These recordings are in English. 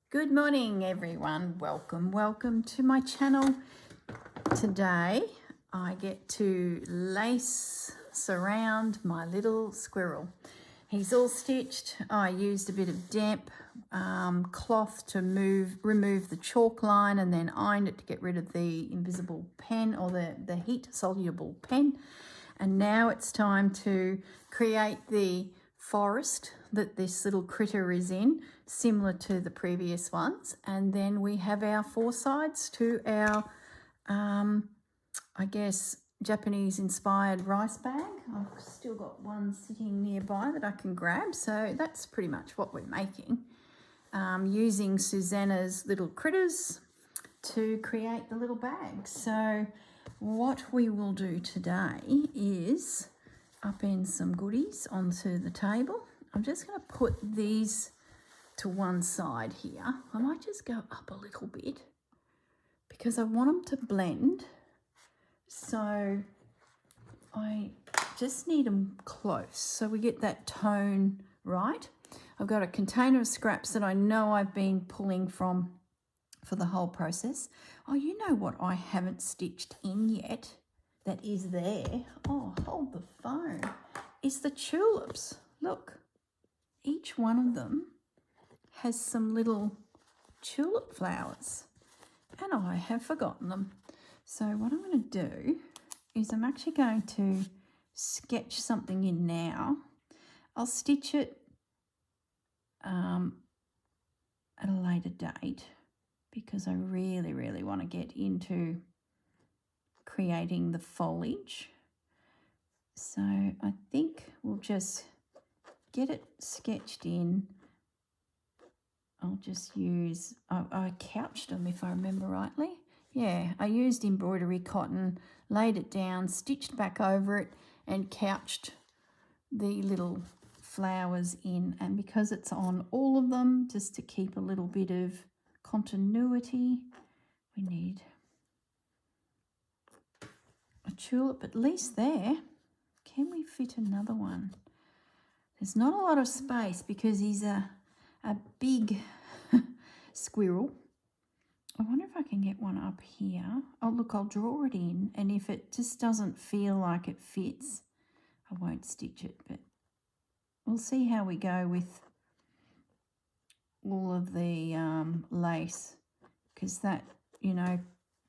Good morning everyone, welcome to my channel. Today I get to surround my little squirrel. He's all stitched. I used a bit of damp cloth to remove the chalk line and then ironed it to get rid of the invisible pen or the heat soluble pen. And now it's time to create the forest that this little critter is in, similar to the previous ones. And then we have our four sides to our, I guess, Japanese inspired rice bag. I've still got one sitting nearby that I can grab. So that's pretty much what we're making, using Susanna's little critters to create the little bag. So what we will do today is upend some goodies onto the table. I'm just going to put these to one side here. I might just go up a little bit because I want them to blend. So I just need them close so we get that tone right. I've got a container of scraps that I know I've been pulling from for the whole process. Oh, you know what I haven't stitched in yet that is there? Oh, hold the phone. It's the tulips. Look, each one of them has some little tulip flowers and I have forgotten them. So what I'm going to do is I'm actually going to sketch something in now. I'll stitch it at a later date because I really want to get into creating the foliage. So I think we'll just get it sketched in. I'll just use, I couched them if I remember rightly. Yeah, I used embroidery cotton, laid it down, stitched back over it and couched the little flowers in. And because it's on all of them, just to keep a little bit of continuity, we need a tulip at least there. Can we fit another one? There's not a lot of space because he's a big squirrel. I wonder if I can get one up here. Oh, look, I'll draw it in, and if it just doesn't feel like it fits, I won't stitch it, but we'll see how we go with all of the lace, because that, you know,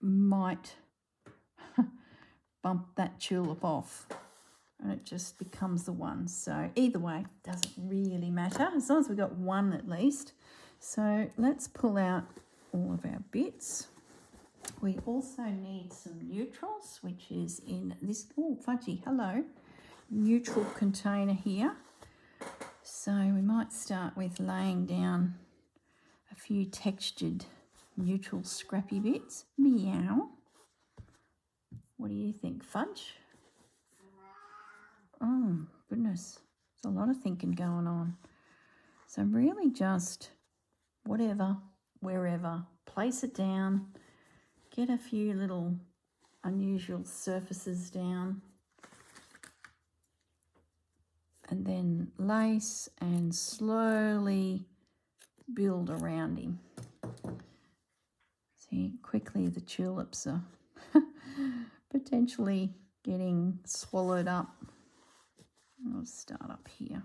might bump that tulip off and it just becomes the one. So either way, doesn't really matter as long as we've got one at least. So let's pull out all of our bits. We also need some neutrals, which is in this, oh fudgy, hello, neutral container here. So we might start with laying down a few textured neutral scrappy bits. Meow. What do you think, Fudge? Oh, goodness. There's a lot of thinking going on. So really just whatever, wherever, place it down, get a few little unusual surfaces down, and then lace and slowly build around him. See, quickly the tulips are potentially getting swallowed up. I'll start up here.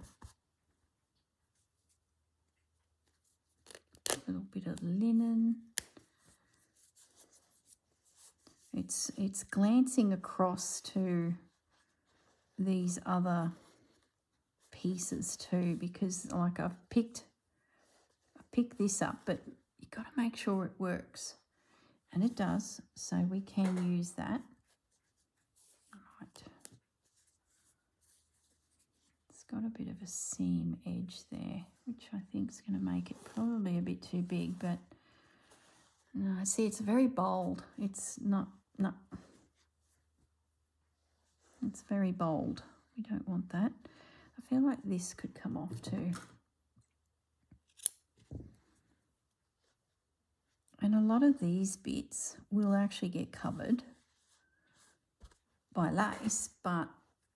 A little bit of linen. It's glancing across to these other pieces too, because like I picked this up, but you've got to make sure it works, and it does, so we can use that. Right. It's got a bit of a seam edge there, which I think is going to make it probably a bit too big, but no, see, it's very bold. It's not, it's very bold. We don't want that. I feel like this could come off too. And a lot of these bits will actually get covered by lace, but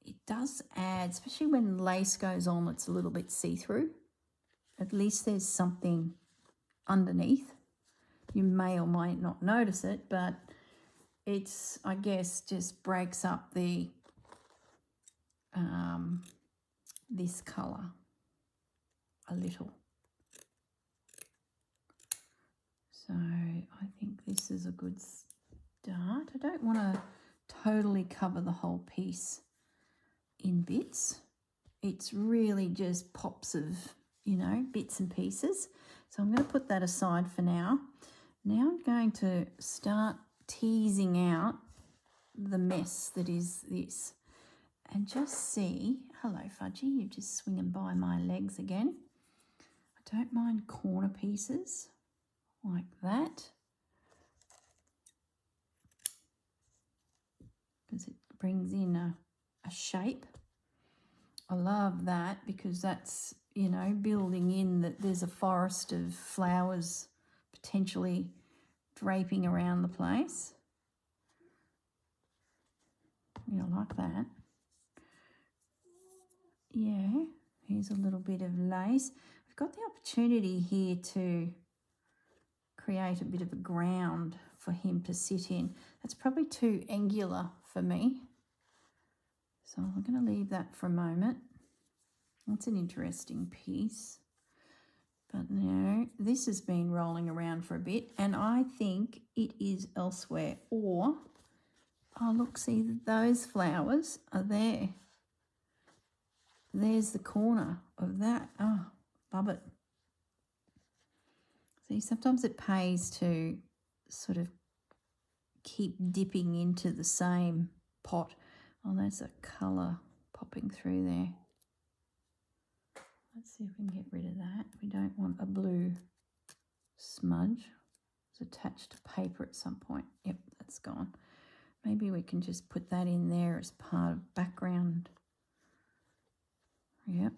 it does add, especially when lace goes on, it's a little bit see-through. At least there's something underneath. You may or might not notice it, but it's, I guess, just breaks up the this colour a little. So I think this is a good start. I don't want to totally cover the whole piece in bits. It's really just pops of, you know, bits and pieces. So I'm going to put that aside for now. Now I'm going to start teasing out the mess that is this. And just see, hello Fudgy, you're just swinging by my legs again. I don't mind corner pieces like that, because it brings in a shape. I love that because that's, you know, building in that there's a forest of flowers potentially draping around the place. Yeah, I like that. Yeah, here's a little bit of lace. We've got the opportunity here to create a bit of a ground for him to sit in. That's probably too angular for me. So I'm going to leave that for a moment. That's an interesting piece. But no, this has been rolling around for a bit and I think it is elsewhere. Or, oh look, see those flowers are there. There's the corner of that. Oh, love it. See, sometimes it pays to sort of keep dipping into the same pot. Oh, there's a colour popping through there. Let's see if we can get rid of that. We don't want a blue smudge. It's attached to paper at some point. Yep, that's gone. Maybe we can just put that in there as part of background. Yep.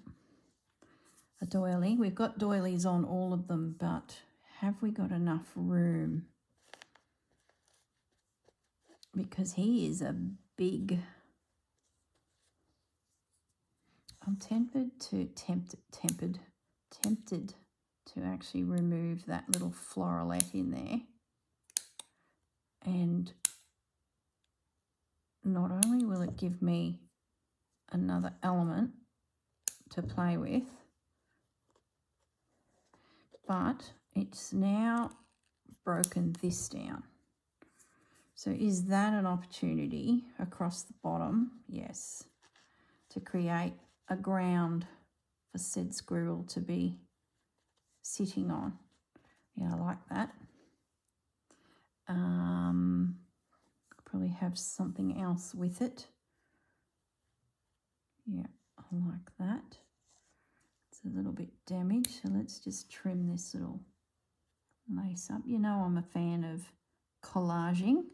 A doily. We've got doilies on all of them, but have we got enough room? Because he is a big... I'm tempted to actually remove that little floralette in there. And not only will it give me another element to play with, but it's now broken this down. So is that an opportunity across the bottom? Yes. To create a ground for said squirrel to be sitting on. Yeah, I like that. Probably have something else with it. Yeah, I like that. It's a little bit damaged, so let's just trim this little lace up. You know I'm a fan of collaging.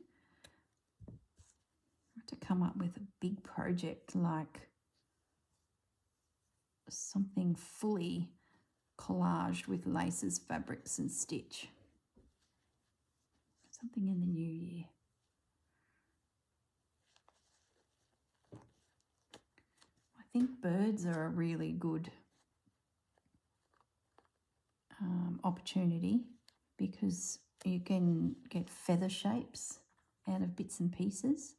I have to come up with a big project like something fully collaged with laces, fabrics and stitch. Something in the new year. I think birds are a really good opportunity because you can get feather shapes out of bits and pieces.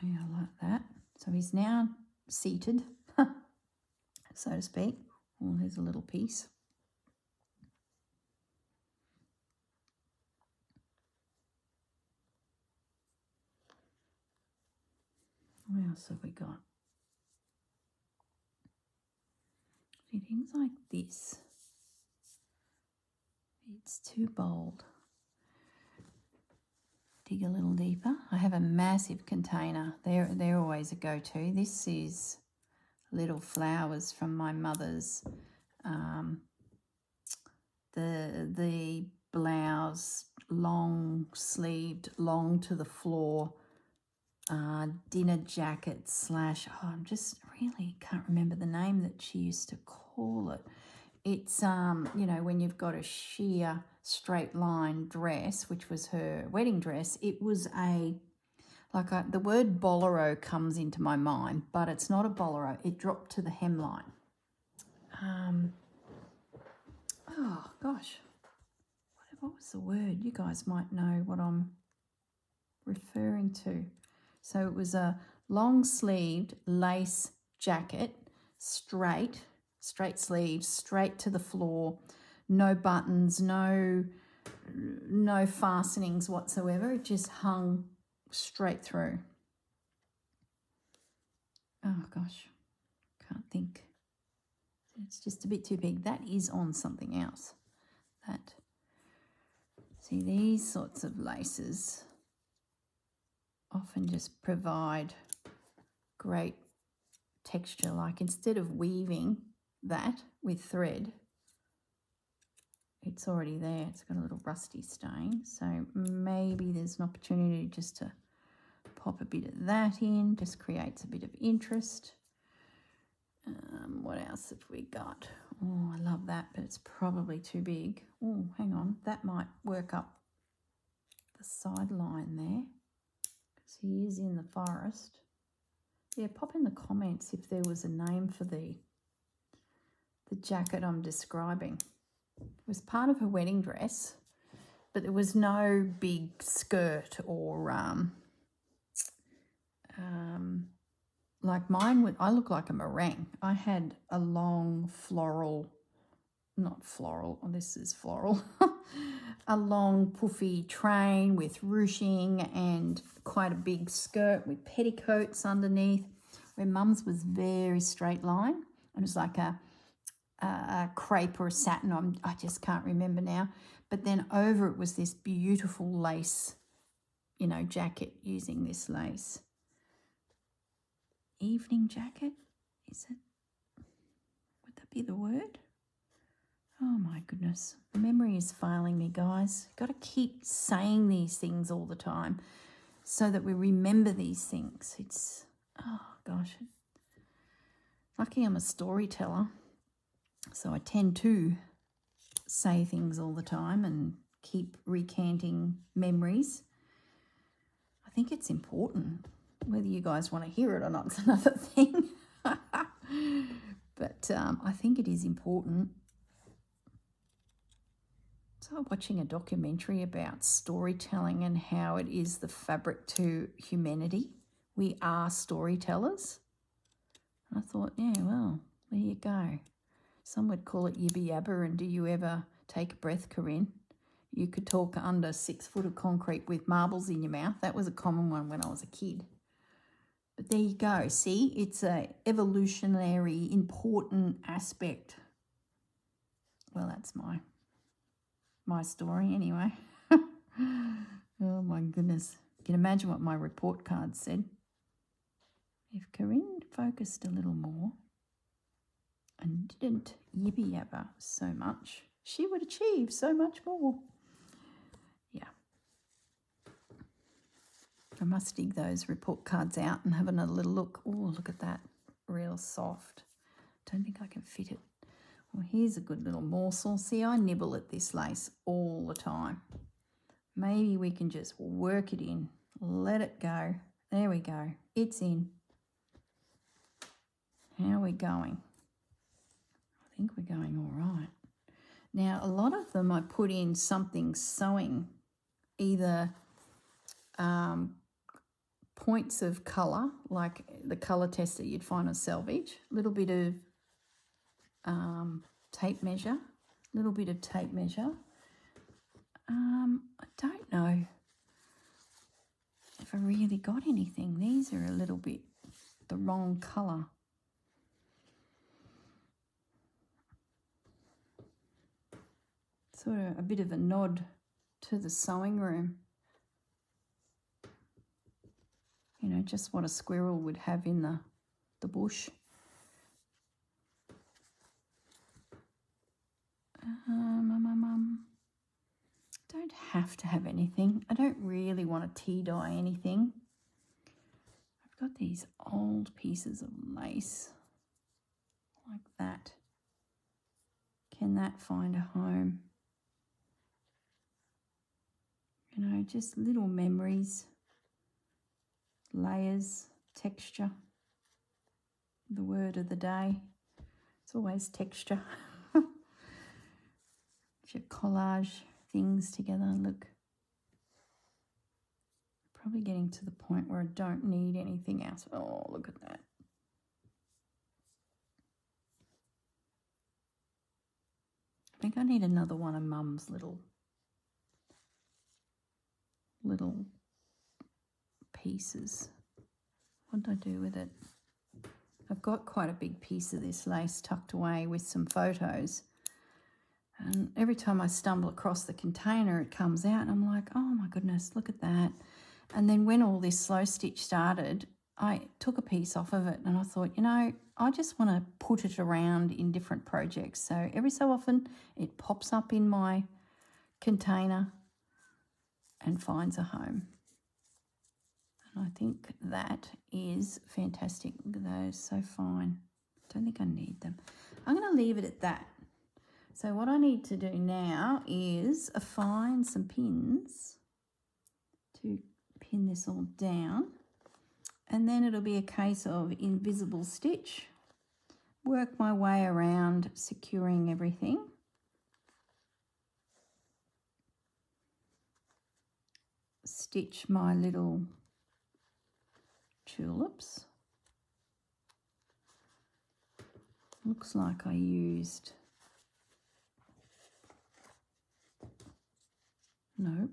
Yeah, I like that. So he's now seated, so to speak. Oh, there's a little piece. What else have we got? See, things like this. It's too bold. Dig a little deeper. I have a massive container. They're always a go-to. This is little flowers from my mother's the blouse, long sleeved, long to the floor, dinner jacket slash, oh, I'm just really can't remember the name that she used to call it. It's, you know, when you've got a sheer straight line dress, which was her wedding dress, it was the word bolero comes into my mind, but it's not a bolero. It dropped to the hemline. oh gosh, what was the word? You guys might know what I'm referring to. So it was a long-sleeved lace jacket, straight sleeves, straight to the floor, no buttons, no fastenings whatsoever. It just hung straight through. Oh gosh, can't think. It's just a bit too big. That is on something else. That. See, these sorts of laces often just provide great texture. Like instead of weaving that with thread, it's already there. It's got a little rusty stain. So maybe there's an opportunity just to pop a bit of that in. Just creates a bit of interest. What else have we got? Oh, I love that, but it's probably too big. Oh, hang on. That might work up the sideline there because he is in the forest. Yeah, pop in the comments if there was a name for the jacket I'm describing. It was part of her wedding dress, but there was no big skirt or like mine. I look like a meringue. I had a long floral, not floral, this is floral, a long puffy train with ruching and quite a big skirt with petticoats underneath, where Mum's was very straight line. It was like a crepe or a satin, I just can't remember now. But then over it was this beautiful lace, jacket using this lace. Evening jacket, is it? Would that be the word? Oh my goodness, memory is failing me, guys. Got to keep saying these things all the time so that we remember these things. It's, oh gosh. Lucky I'm a storyteller, so I tend to say things all the time and keep recanting memories. I think it's important. Whether you guys want to hear it or not is another thing. But I think it is important. So I'm watching a documentary about storytelling and how it is the fabric to humanity. We are storytellers. I thought, yeah, well, there you go. Some would call it yibby yabba, and do you ever take a breath, Corrine? You could talk under 6 foot of concrete with marbles in your mouth. That was a common one when I was a kid. But there you go. See, it's a evolutionary important aspect. Well, that's my story anyway. Oh my goodness. You can imagine what my report card said. If Corrine focused a little more and didn't yibby yabba so much, she would achieve so much more. Yeah. I must dig those report cards out and have another little look. Oh, look at that. Real soft. Don't think I can fit it. Well, here's a good little morsel. See, I nibble at this lace all the time. Maybe we can just work it in. Let it go. There we go. It's in. How are we going? I think we're going all right. Now, a lot of them I put in something sewing, either points of colour, like the colour test that you'd find on Selvage, a little bit of tape measure, I don't know if I really got anything. These are a little bit the wrong colour. Sort of a bit of a nod to the sewing room. Just what a squirrel would have in the bush. Don't have to have anything. I don't really want to tea dye anything. I've got these old pieces of lace like that. Can that find a home? Just little memories, layers, texture. The word of the day. It's always texture. your collage things together. Look, probably getting to the point where I don't need anything else. Oh, look at that. I think I need another one of Mum's little pieces. What did I do with it? I've got quite a big piece of this lace tucked away with some photos. And every time I stumble across the container, it comes out and I'm like, oh my goodness, look at that. And then when all this slow stitch started, I took a piece off of it and I thought, you know, I just want to put it around in different projects. So every so often it pops up in my container and finds a home. And I think that is fantastic. Look at those, so fine. Don't think I need them. I'm going to leave it at that. So what I need to do now is find some pins to pin this all down, and then it'll be a case of invisible stitch, work my way around securing everything. Stitch my little tulips. Looks like I used, nope,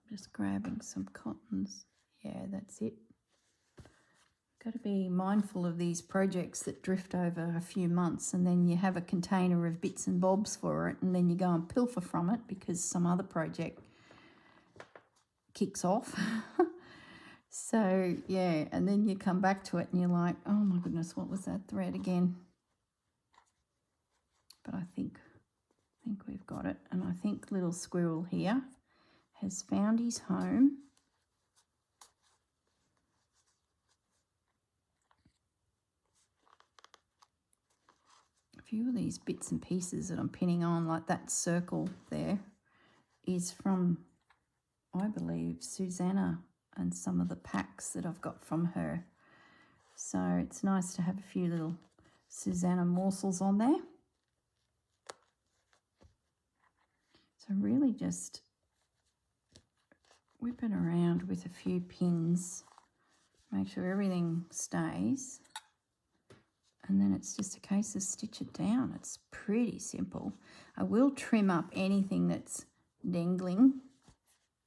just grabbing some cottons. Yeah, that's it. Got to be mindful of these projects that drift over a few months, and then you have a container of bits and bobs for it, and then you go and pilfer from it because some other project kicks off. So yeah, and then you come back to it and you're like, oh my goodness, what was that thread again? But I think we've got it, and I think little Squirrel here has found his home. A few of these bits and pieces that I'm pinning on, like that circle there, is from, I believe, Susanna and some of the packs that I've got from her. So it's nice to have a few little Susanna morsels on there. So really just whip it around with a few pins, make sure everything stays, and then it's just a case of stitch it down. It's pretty simple. I will trim up anything that's dangling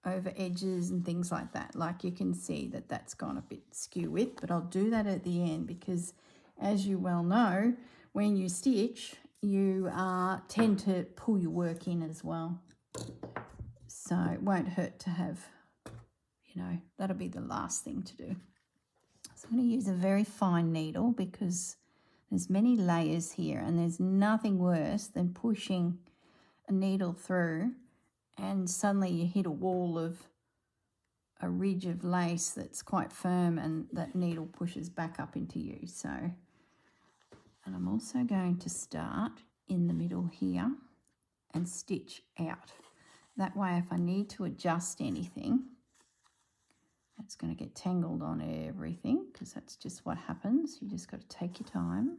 over edges and things like that. Like you can see that that's gone a bit skew with, but I'll do that at the end because, as you well know, when you stitch, you tend to pull your work in as well. So it won't hurt to have, you know, that'll be the last thing to do. So I'm going to use a very fine needle because there's many layers here, and there's nothing worse than pushing a needle through and suddenly you hit a wall of a ridge of lace that's quite firm, and that needle pushes back up into you. So, and I'm also going to start in the middle here and stitch out. That way, if I need to adjust anything, it's going to get tangled on everything because that's just what happens. You just got to take your time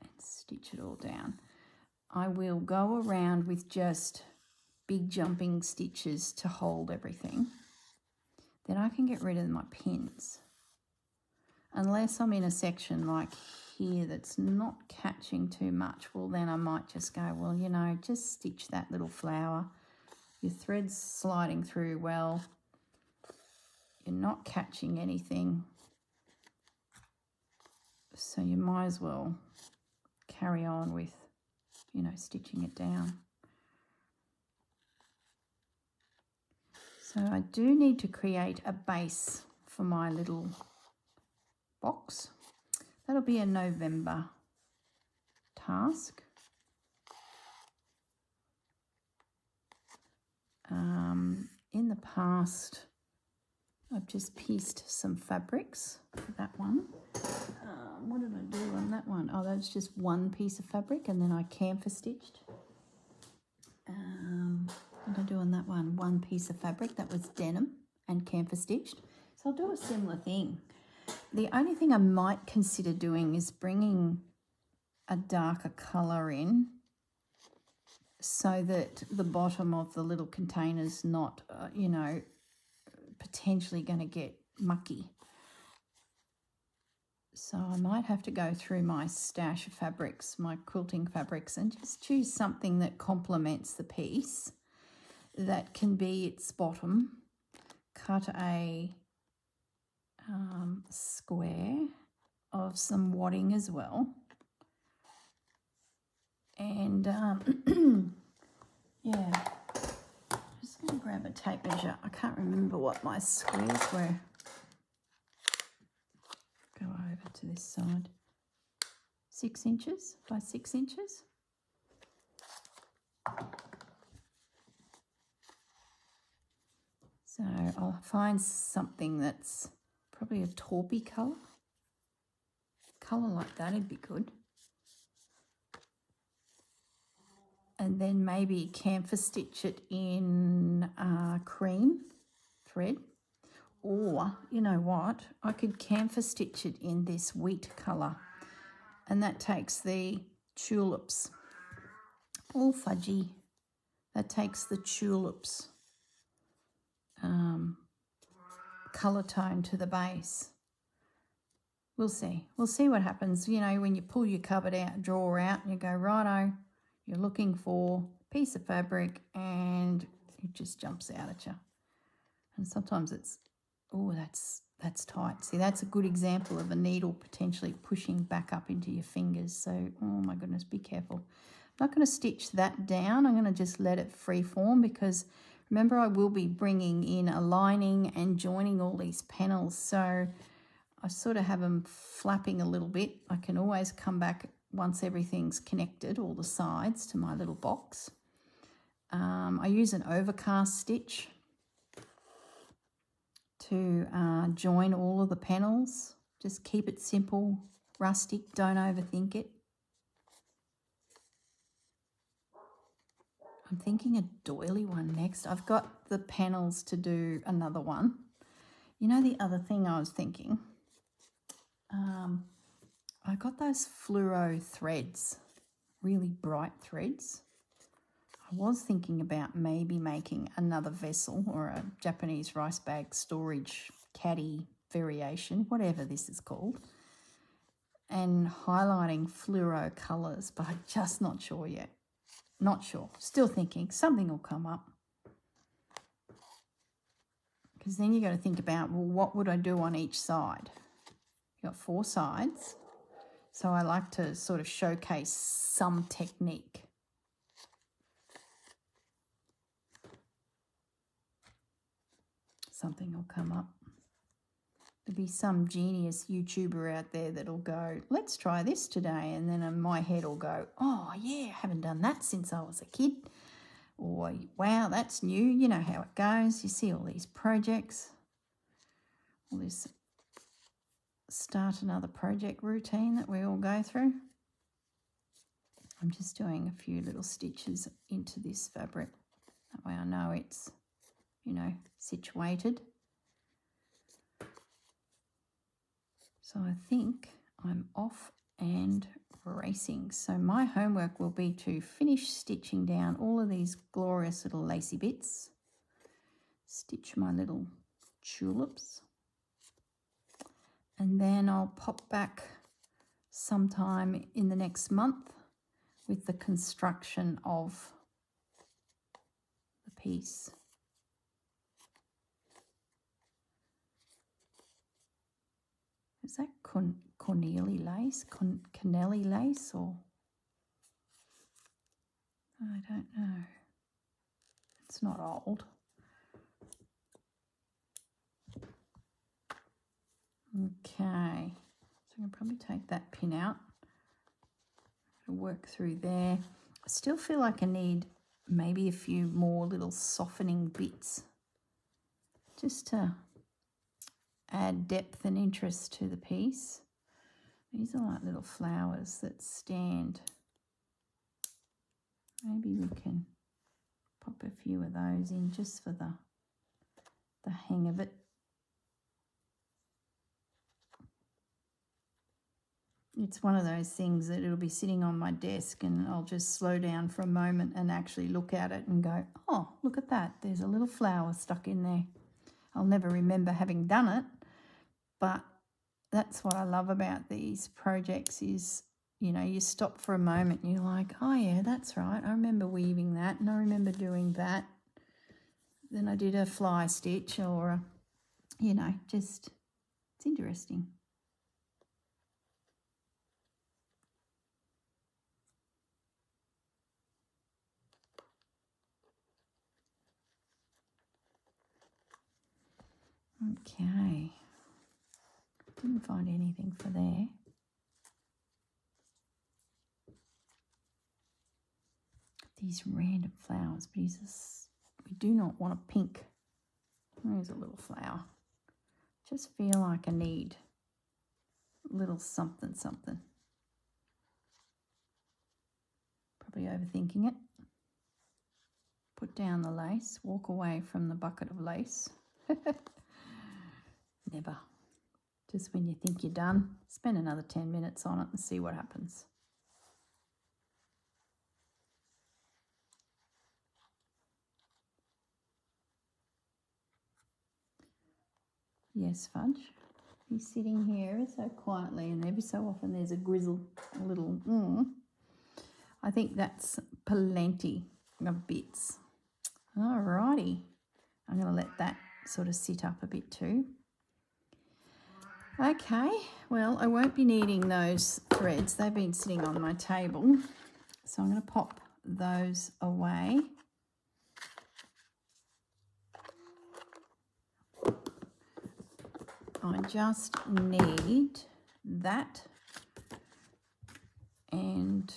and stitch it all down. I will go around with just big jumping stitches to hold everything. Then I can get rid of my pins. Unless I'm in a section like here that's not catching too much, well then I might just go, well, you know, just stitch that little flower. Your thread's sliding through well. You're not catching anything. So you might as well carry on with, you know, stitching it down. So I do need to create a base for my little box. That'll be a November task. In the past, I've just pieced some fabrics for that one. What did I do on that one? Oh, that's just one piece of fabric, and then I canvas stitched. What did I do on that one? One piece of fabric, that was denim and canvas stitched. So I'll do a similar thing. The only thing I might consider doing is bringing a darker colour in so that the bottom of the little container's not, you know, potentially going to get mucky. So I might have to go through my stash of fabrics, my quilting fabrics, and just choose something that complements the piece, that can be its bottom. Cut a square of some wadding as well. And yeah, just going to grab a tape measure. I can't remember what my squares were. Go over to this side. 6 inches by 6 inches. So I'll find something that's probably a taupey colour. Colour like that would be good. And then maybe camphor stitch it in cream thread. Or, you know what, I could camphor stitch it in this wheat colour. And that takes the tulips. All fudgy. That takes the tulips colour tone to the base. We'll see. We'll see what happens. You know, when you pull your cupboard out, drawer out, and you go, righto, you're looking for a piece of fabric and it just jumps out at you. And sometimes it's, oh, that's tight. See, that's a good example of a needle potentially pushing back up into your fingers. So, oh my goodness, be careful. I'm not going to stitch that down. I'm going to just let it free form, because remember, I will be bringing in a lining and joining all these panels. So I sort of have them flapping a little bit. I can always come back once everything's connected, all the sides, to my little box. I use an overcast stitch to join all of the panels. Just keep it simple, rustic, don't overthink it. I'm thinking a doily one next. I've got the panels to do another one. You know, the other thing I was thinking, I got those fluoro threads, really bright threads. I was thinking about maybe making another vessel or a Japanese rice bag storage caddy variation, whatever this is called, and highlighting fluoro colours, but I'm just not sure yet. Not sure. Still thinking. Something will come up. Because then you got to think about, well, what would I do on each side? You've got 4 sides. So I like to sort of showcase some technique. Something will come up. There'll be some genius YouTuber out there that'll go, let's try this today. And then in my head will go, oh, yeah, I haven't done that since I was a kid. Or, wow, that's new. You know how it goes. You see all these projects. All this start another project routine that we all go through. I'm just doing a few little stitches into this fabric. That way I know it's, you know, situated. So I think I'm off and racing. So my homework will be to finish stitching down all of these glorious little lacy bits. Stitch my little tulips. And then I'll pop back sometime in the next month with the construction of the piece. Is that corneli lace? Canelli lace, or I don't know. It's not old. Okay, so I can probably take that pin out. Work through there. I still feel like I need maybe a few more little softening bits just to add depth and interest to the piece. These are like little flowers that stand. Maybe we can pop a few of those in just for the hang of it. It's one of those things that it'll be sitting on my desk and I'll just slow down for a moment and actually look at it and go, oh, look at that. There's a little flower stuck in there. I'll never remember having done it, but that's what I love about these projects is, you know, you stop for a moment and you're like, oh yeah, that's right. I remember weaving that and I remember doing that. Then I did a fly stitch or, you know, just, it's interesting. Okay. Didn't find anything for there. These random flowers, but we do not want a pink. There's a little flower. Just feel like I need a little something, something. Probably overthinking it. Put down the lace, walk away from the bucket of lace. Never. Just when you think you're done, spend another 10 minutes on it and see what happens. Yes, Fudge. He's sitting here so quietly and every so often there's a grizzle, a little, I think that's plenty of bits. Alrighty. I'm going to let that sort of sit up a bit too. Okay, well, I won't be needing those threads. They've been sitting on my table. So I'm going to pop those away. I just need that and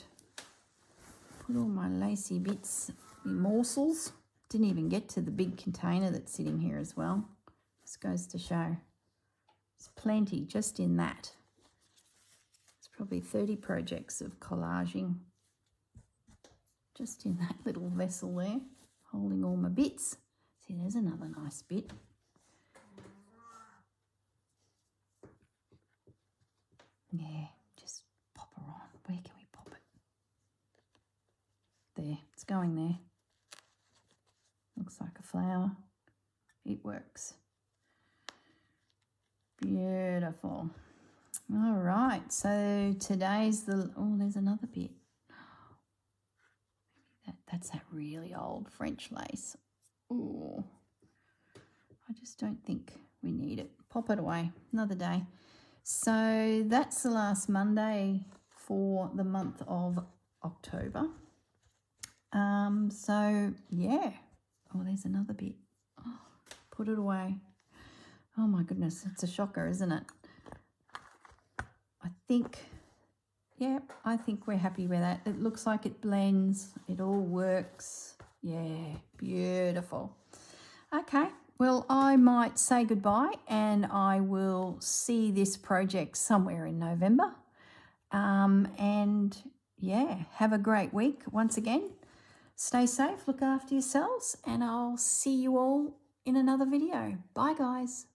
put all my lacy bits, morsels. Didn't even get to the big container that's sitting here as well. This goes to show there's plenty just in that. It's probably 30 projects of collaging just in that little vessel there, holding all my bits. See, there's another nice bit. Yeah, just pop her on. Where can we pop it? There, it's going there. Looks like a flower. It works. Beautiful. All right, so today's there's another bit. That's that really old French lace. Oh, I just don't think we need it. Pop it away, another day. So that's the last Monday for the month of October. So yeah. Oh, there's another bit. Oh, put it away. Oh my goodness, it's a shocker, isn't it? I think we're happy with that. It looks like it blends. It all works. Yeah, beautiful. Okay. Well, I might say goodbye and I will see this project somewhere in November. And yeah, have a great week once again. Stay safe, look after yourselves, and I'll see you all in another video. Bye, guys.